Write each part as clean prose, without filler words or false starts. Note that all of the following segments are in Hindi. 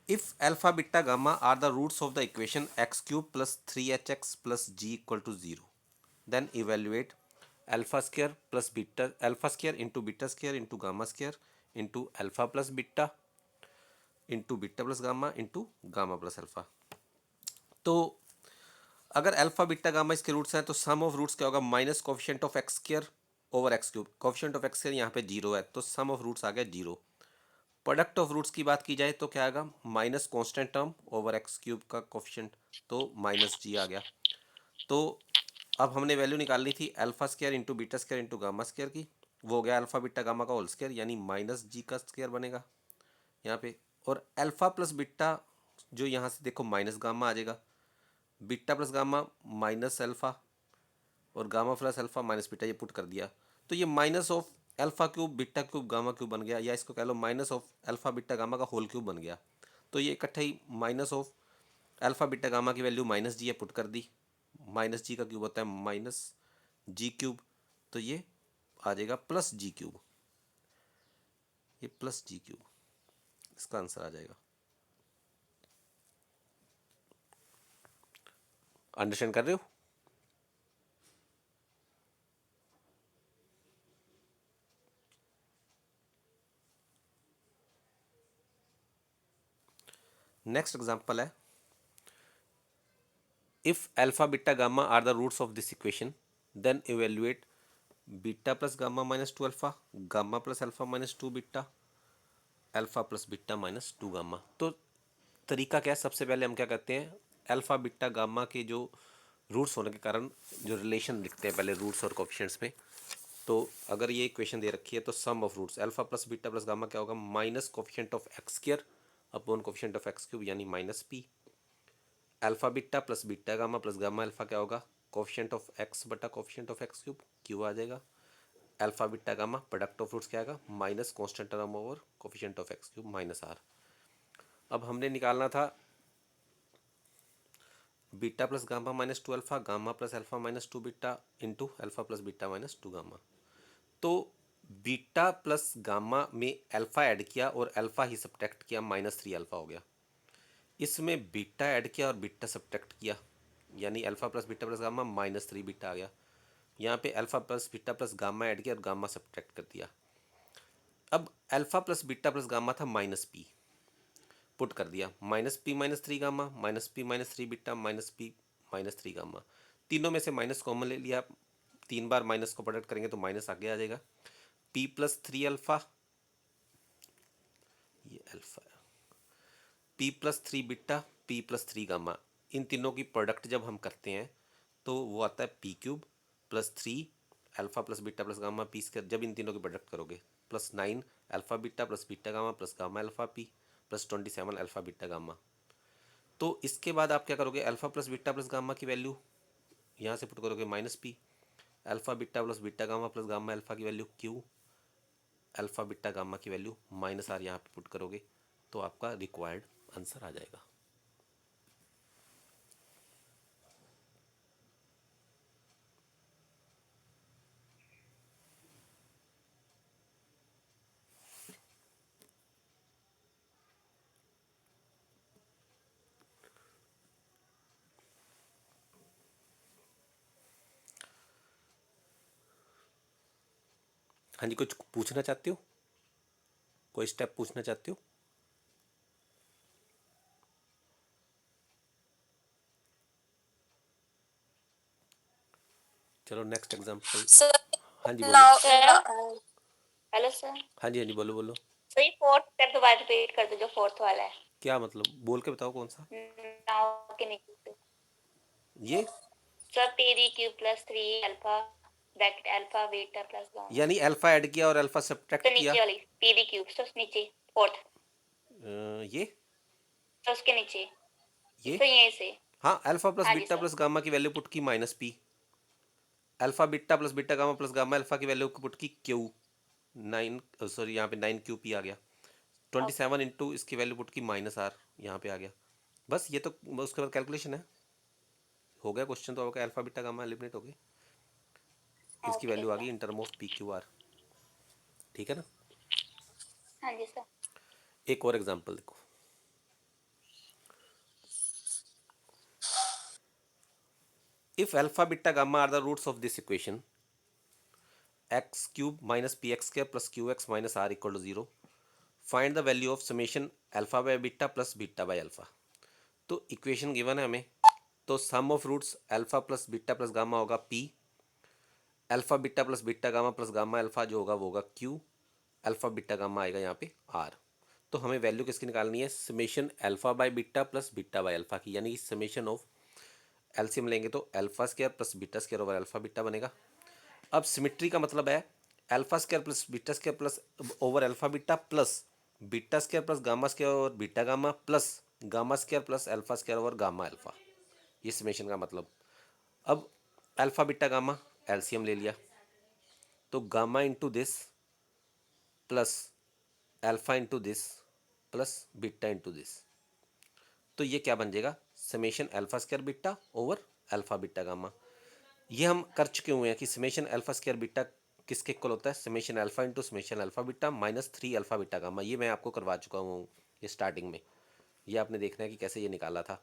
If alpha, beta, gamma are the roots of the equation x cube plus 3hx plus g equal to 0, then evaluate alpha square plus beta, alpha square into beta square into gamma square into alpha plus beta into beta plus gamma into gamma plus alpha। तो अगर अल्फा बीटा गामा इसके रूट्स हैं तो सम ऑफ रूट्स क्या होगा, minus coefficient of x square over x cube. Coefficient of x square यहाँ पे जीरो है तो सम ऑफ रूट्स आ गया जीरो। प्रोडक्ट ऑफ रूट्स की बात की जाए तो क्या आएगा, minus constant term over x cube का कोफिशिएंट, तो माइनस जी आ गया। तो अब हमने वैल्यू निकालनी थी alpha square into beta square into gamma square की, वो हो गया अल्फा बीटा गामा का होल स्क्वायर यानी माइनस जी का स्क्वायर बनेगा यहाँ पे। और अल्फा प्लस बीटा जो यहाँ से देखो माइनस गामा आ जाएगा, beta plus gamma minus alpha और gamma plus alpha minus beta, ये पुट कर दिया तो ये minus of alpha cube beta cube gamma cube बन गया, या इसको कह लो minus of alpha beta gamma का होल क्यूब बन गया। तो ये इकट्ठा ही minus of alpha beta gamma की वैल्यू माइनस जी है, पुट कर दी। माइनस जी का क्यूब होता है माइनस जी क्यूब, तो ये आ जाएगा प्लस जी क्यूब, ये प्लस जी क्यूब इसका आंसर आ जाएगा। अंडरस्टैंड कर रहे हो? नेक्स्ट एग्जांपल है, if alpha beta gamma are the roots of this equation then evaluate beta plus gamma minus two alpha, gamma plus alpha minus two beta, alpha plus beta minus two gamma. तो तरीका क्या है, सबसे पहले हम क्या करते हैं, अल्फा बीटा गामा के जो रूट्स होने के कारण जो रिलेशन लिखते हैं पहले रूट्स और कोफिशिएंट्स में। तो अगर ये इक्वेशन दे रखी है तो sum of roots alpha plus beta plus gamma क्या होगा, minus coefficient of x square upon coefficient of x cube यानी minus P. Alpha beta plus beta gamma plus gamma alpha क्या होगा, कोफिशिएंट ऑफ एक्स बटा coefficient of x cube, Q आ जाएगा। Alpha beta gamma product of roots क्या आएगा, minus constant term over coefficient of x cube minus R. अब हमने निकालना था beta plus gamma minus two alpha, gamma plus alpha minus two beta into alpha plus beta minus two gamma. तो बीटा प्लस गामा में अल्फा ऐड किया और अल्फा ही सब्ट्रैक्ट किया, माइनस थ्री अल्फा हो गया। इसमें बीटा ऐड किया और बीटा सब्ट्रैक्ट किया यानी alpha plus beta plus gamma minus three beta आ गया। यहाँ पे alpha plus beta plus gamma add किया और गामा सब्ट्रैक्ट कर दिया। अब alpha plus beta plus gamma था माइनस पी, पुट कर दिया minus P minus three gamma minus P minus three beta minus P minus three gamma. तीनों में से माइनस कॉमन ले लिया, तीन बार माइनस को प्रोडक्ट करेंगे तो माइनस आगे आ जाएगा। पी प्लस थ्री अल्फा, ये alpha, P plus three beta P plus three gamma, इन तीनों की प्रोडक्ट जब हम करते हैं तो वो आता है P cube plus three alpha plus beta plus gamma P square. जब इन तीनों की प्रोडक्ट करोगे plus nine alpha beta plus beta gamma plus gamma alpha P plus 27 alpha beta gamma. तो इसके बाद आप क्या करोगे, alpha plus beta plus gamma की वैल्यू यहाँ से पुट करोगे minus P, alpha beta plus beta gamma plus gamma alpha की value Q, alpha beta gamma की वैल्यू माइनस आर यहाँ पे पुट करोगे तो आपका रिक्वायर्ड आंसर आ जाएगा। हाँ जी, कुछ पूछना चाहते हो, कोई स्टेप पूछना चाहते हो? चलो नेक्स्ट एग्जांपल। सर हाँ जी बोलो। Now hello sir. हाँ जी हाँ जी बोलो बोलो। सर ये फोर्थ स्टेप दोबारा रिपीट कर दो जो फोर्थ वाला है। क्या मतलब, बोल के बताओ कौन सा नाउ के नीचे ये, sir PD cube plus three alpha bracket alpha beta plus gamma. यानी अल्फा ऐड किया और अल्फा तो सब्ट्रैक्ट किया। नीचे वाली पीडी क्यूब सर नीचे फोर्थ ये सर उसके नीचे ये सर यहीं से। हाँ, अल्फा प्लस हाँ जी बीटा सर। प्लस गामा की वैल्यू पुट की minus P, alpha beta plus beta gamma plus gamma alpha की वैल्यू पुट की क्यू, नाइन, सॉरी यहाँ पे नाइन क्यू पी आ गया। 27 इंटू इसकी वैल्यू पुट की माइनस आर यहाँ पे आ गया। बस ये तो उसके बाद कैलकुलेशन है, हो गया क्वेश्चन तो आपका अल्फा बीटा गामा एलिमिनेट हो गए, इसकी ओके वैल्यू आ सर। गई in term of P Q R. ठीक है ना। हाँ जी सर। एक और एग्जांपल देखो, if alpha beta gamma are the roots of this equation x cube minus P x square plus Q x minus R equal to zero, find the value of summation alpha by beta plus beta by alpha. तो इक्वेशन गिवन है हमें, तो sum of roots alpha plus beta plus gamma होगा P, alpha beta plus beta gamma plus gamma alpha जो होगा वो होगा क्यू, अल्फा बीटा गामा आएगा यहाँ पे आर। तो हमें वैल्यू किसकी निकालनी है, summation alpha by beta plus beta by alpha की, यानी कि समेशन ऑफ एलसीएम लेंगे तो alpha square plus beta square over alpha beta बनेगा। अब सिमिट्री का मतलब है alpha square plus beta square plus over alpha beta square plus gamma square over beta gamma plus gamma square plus alpha square over gamma alpha, ये समेशन का मतलब। अब अल्फा बीटा गामा एलसीएम ले लिया, तो gamma into this plus alpha into this plus beta into this, तो ये क्या बन जाएगा, summation alpha square beta over alpha beta gamma. ये हम कर चुके हुए हैं कि समेशन अल्फा स्क्वायर बीटा किसके इक्वल होता है, summation alpha into summation alpha beta minus 3 alpha beta gamma, ये मैं आपको करवा चुका हूँ ये स्टार्टिंग में। ये आपने देखना है कि कैसे ये निकाला था।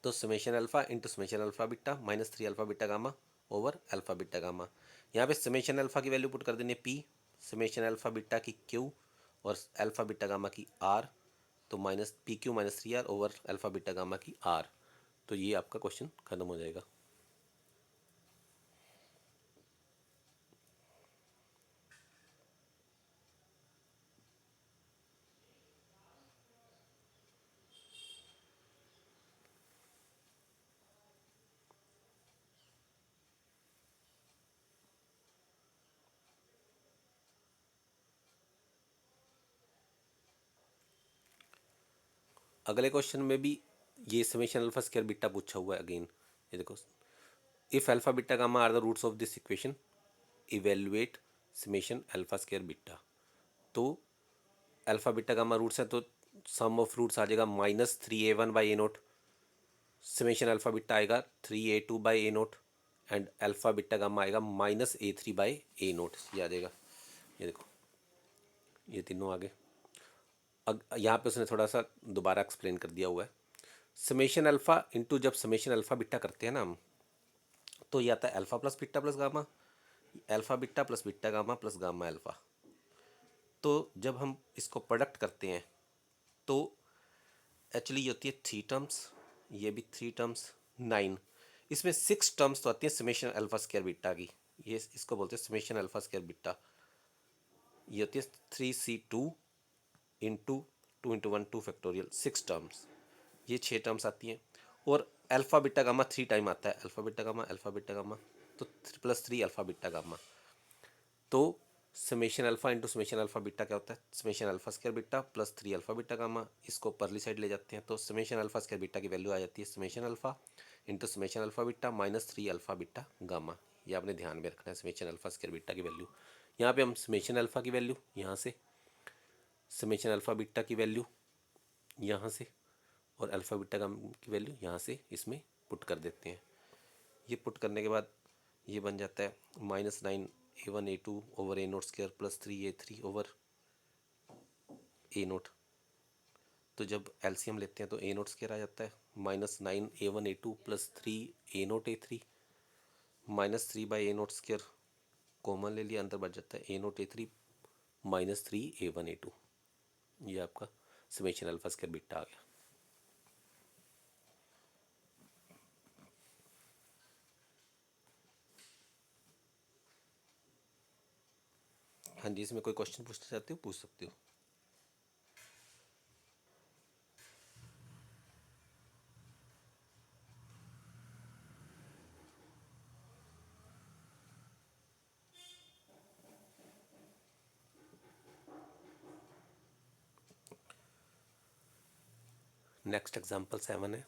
तो summation alpha into summation alpha beta minus 3 alpha beta gamma over alpha beta gamma. यहाँ पे समेशन अल्फा की वैल्यू पुट कर देनी है पी, समेशन अल्फा बीटा की क्यू और अल्फा बीटा गामा की आर, तो minus P Q minus 3 R over alpha beta gamma की आर। तो ये आपका क्वेश्चन खत्म हो जाएगा। अगले क्वेश्चन में भी ये समेशन अल्फा स्क्वायर बीटा पूछा हुआ है अगेन। ये देखो, if alpha beta gamma are the roots of this equation evaluate summation alpha square beta. तो अल्फा बीटा गामा रूट्स है तो सम ऑफ रूट्स आ जाएगा minus 3a1 by A naught, summation alpha beta आएगा 3a2 by A naught and alpha beta gamma आएगा minus a3 by A naught, ये आ जाएगा। ये देखो ये तीनों आगे यहाँ पे उसने थोड़ा सा दोबारा एक्सप्लेन कर दिया हुआ है। समेशन अल्फा इंटू जब समेशन अल्फा बीटा करते हैं ना हम, तो ये आता है alpha plus beta plus gamma, alpha beta plus beta gamma plus gamma alpha. तो जब हम इसको प्रोडक्ट करते हैं तो एक्चुअली ये होती है 3 टर्म्स, ये भी 3 टर्म्स 9, इसमें 6 टर्म्स तो आती हैं समेशन अल्फा स्क्वायर बीटा की, ये इसको बोलते हैं समेशन अल्फा स्क्वायर बीटा। ये होती है 3c2 इंटू 2 × 1 2 फैक्टोरियल 6 टर्म्स, ये 6 टर्म्स आती हैं। और अल्फा बीटा गामा 3 टाइम आता है, अल्फा बीटा गामा तो प्लस 3 अल्फा बीटा गामा। तो summation alpha into summation alpha beta क्या होता है, summation alpha square beta plus 3 alpha beta gamma, इसको परली साइड ले जाते हैं तो समेशन अल्फा स्क्वायर बीटा की वैल्यू आ जाती है summation alpha into summation alpha beta minus 3 alpha beta gamma. ये आपने ध्यान में रखना है समेशन अल्फा स्क्वायर बीटा की वैल्यू। यहाँ पे हम समेशन अल्फा की वैल्यू यहाँ से, समेशन अल्फा बीटा की वैल्यू यहाँ से और अल्फा बीटा गामा की वैल्यू यहाँ से इसमें पुट कर देते हैं। ये पुट करने के बाद ये बन जाता है -9a1 a2 over A naught square plus 3a3 over A naught. तो जब एलसीएम लेते हैं तो ए नोट स्क्वायर आ जाता है -9a1 a2 plus 3a0 a3 -3/a0 square common ले लिया, अंदर बच जाता है a0 a3 -3a1 a2। ये आपका समेशन अल्फा स्क्वायर बीटा आ गया। हाँ जी, इसमें कोई क्वेश्चन पूछना चाहते हो पूछ सकते हो। नेक्स्ट एग्जांपल 7 है।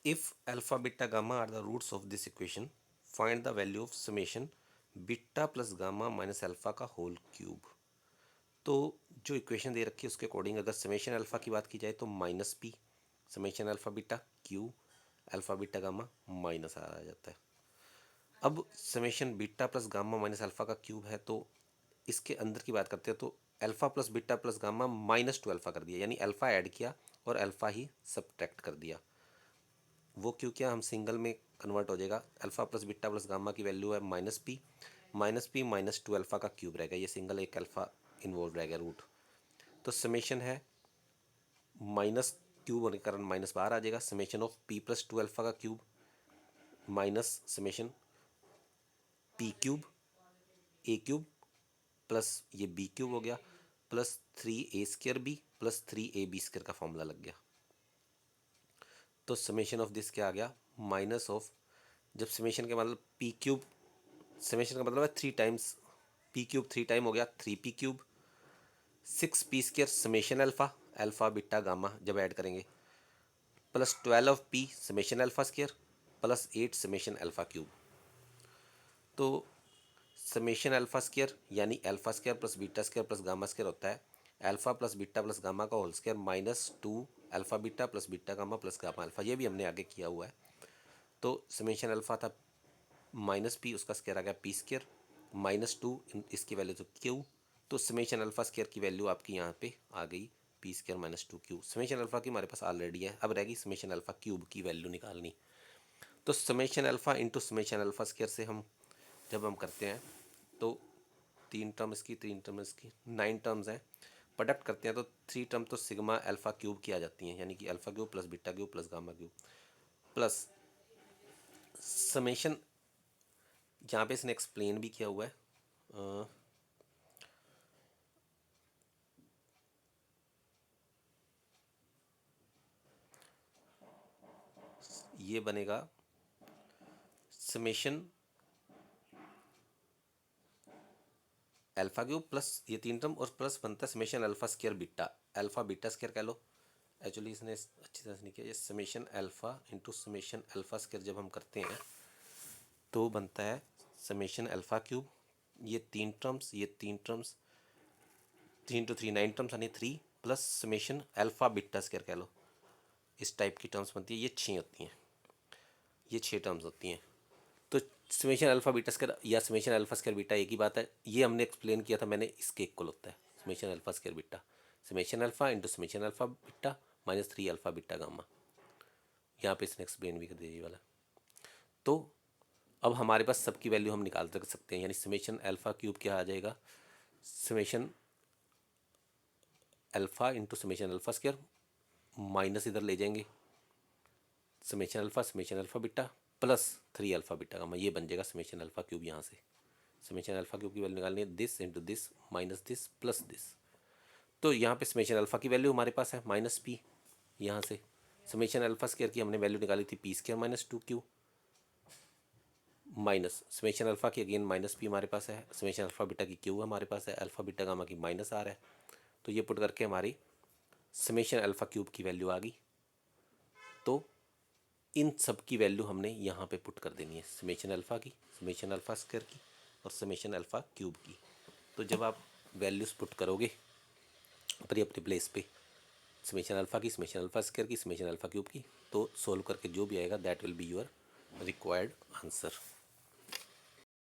If alpha beta gamma are the roots of this equation, find the value of summation beta plus gamma minus alpha का होल क्यूब। तो जो इक्वेशन दे रखी है उसके अकॉर्डिंग अगर समेशन अल्फा की बात की जाए तो minus P summation alpha beta Q alpha beta gamma minus आ जाता है। अब summation beta plus gamma minus alpha का क्यूब है तो इसके अंदर की बात करते हैं तो alpha plus beta plus gamma -2 alpha कर दिया, यानी अल्फ़ा ऐड किया और अल्फ़ा ही सब्ट्रैक्ट कर दिया। वो क्यों किया, हम सिंगल में कन्वर्ट हो जाएगा। Alpha plus beta plus gamma की वैल्यू है -p -2 अल्फ़ा का क्यूब रहेगा, ये सिंगल एक अल्फ़ा इन्वॉल्व रहेगा रूट। तो समेशन है माइनस क्यूब होने के कारण माइनस बाहर आ जाएगा, summation of p plus 2 alpha का cube minus summation p cube a cube plus ये b क्यूब हो गया plus 3a² b plus 3ab² का फॉर्मूला लग गया। तो समेशन ऑफ दिस क्या आ गया, माइनस ऑफ, जब समेशन के मतलब p क्यूब, समेशन का मतलब है 3 टाइम्स p क्यूब, 3 टाइम हो गया 3p cube 6p² summation alpha, alpha beta gamma जब ऐड करेंगे, plus 12p summation alpha square plus 8 summation alpha cube. तो समेशन अल्फ़ा स्क्वायर यानी alpha square plus beta square plus gamma square होता है alpha plus beta plus gamma का whole square -2 alpha beta plus beta gamma plus gamma alpha, ये भी हमने आगे किया हुआ है। तो समेशन अल्फ़ा था -p, उसका स्क्वायर आ गया p² -2 इसकी वैल्यू तो q, तो समेशन अल्फ़ा स्क्वायर की वैल्यू आपकी यहाँ पे आ गई p² -2q। समेशन अल्फ़ा की हमारे पास ऑलरेडी है, अब रहेगी समेशन अल्फ़ा क्यूब की वैल्यू निकालनी। तो summation alpha into summation alpha square से हम जब हम करते हैं तो 3 टर्म इसकी 3 टर्म इसकी 9 टर्म्स हैं, प्रोडक्ट करते हैं तो 3 टर्म तो सिग्मा अल्फ़ा क्यूब की आ जाती हैं, यानी कि alpha cube plus beta cube plus gamma cube plus summation, यहाँ पे इसने एक्सप्लेन भी किया हुआ है ये बनेगा समेशन अल्फ़ा क्यूब प्लस ये 3 टर्म और प्लस बनता है summation alpha square beta, alpha beta square कह लो, एक्चुअली इसने अच्छी तरह से नहीं किया, ये summation alpha into summation alpha square जब हम करते हैं तो बनता है समेशन अल्फ़ा क्यूब, ये 3 टर्म्स ये 3 टर्म्स 3 टू 3 9 टर्म्स यानी 3 plus summation alpha beta square कह लो, इस टाइप की टर्म्स बनती है, ये 6 होती हैं, ये 6 टर्म्स होती हैं। तो समेशन अल्फ़ा बीटा स्क्वायर या समेशन अल्फ़ा स्क्वायर बीटा एक ही बात है, ये हमने एक्सप्लेन किया था मैंने, इसके इक्वल होता है summation alpha square beta, summation alpha into summation alpha beta -3 alpha beta gamma, यहाँ पे इसने एक्सप्लेन भी कर दिया ये वाला। तो अब हमारे पास सबकी वैल्यू हम निकाल सकते हैं, यानी समेशन अल्फ़ा क्यूब क्या आ जाएगा, summation alpha into summation alpha square minus इधर ले जाएंगे summation alpha beta plus 3 alpha beta gamma, ये बन जाएगा समेशन अल्फ़ा क्यूब। यहाँ से समेशन अल्फ़ा क्यूब की वैल्यू निकालनी है this into this minus this plus this. तो यहाँ पे समेशन अल्फ़ा की वैल्यू हमारे पास है -p, यहाँ से समेशन अल्फ़ा स्क्वायर की हमने वैल्यू निकाली थी p² -2q minus summation alpha की अगेन -p हमारे पास है, समेशन अल्फ़ा बीटा की q हमारे पास है, अल्फ़ा बीटा गामा की -r है, तो ये पुट करके हमारी समेशन अल्फ़ा क्यूब की वैल्यू आ गई। तो इन सब की वैल्यू हमने यहाँ पे पुट कर देनी है, समेशन अल्फ़ा की, समेशन अल्फ़ा स्क्वायर की और समेशन अल्फ़ा क्यूब की। तो जब आप वैल्यूज़ पुट करोगे अपनी अपनी प्लेस पे, समेशन अल्फ़ा की, समेशन अल्फ़ा स्क्वायर की, समेशन अल्फ़ा क्यूब की, तो सोल्व करके जो भी आएगा that will be your required answer.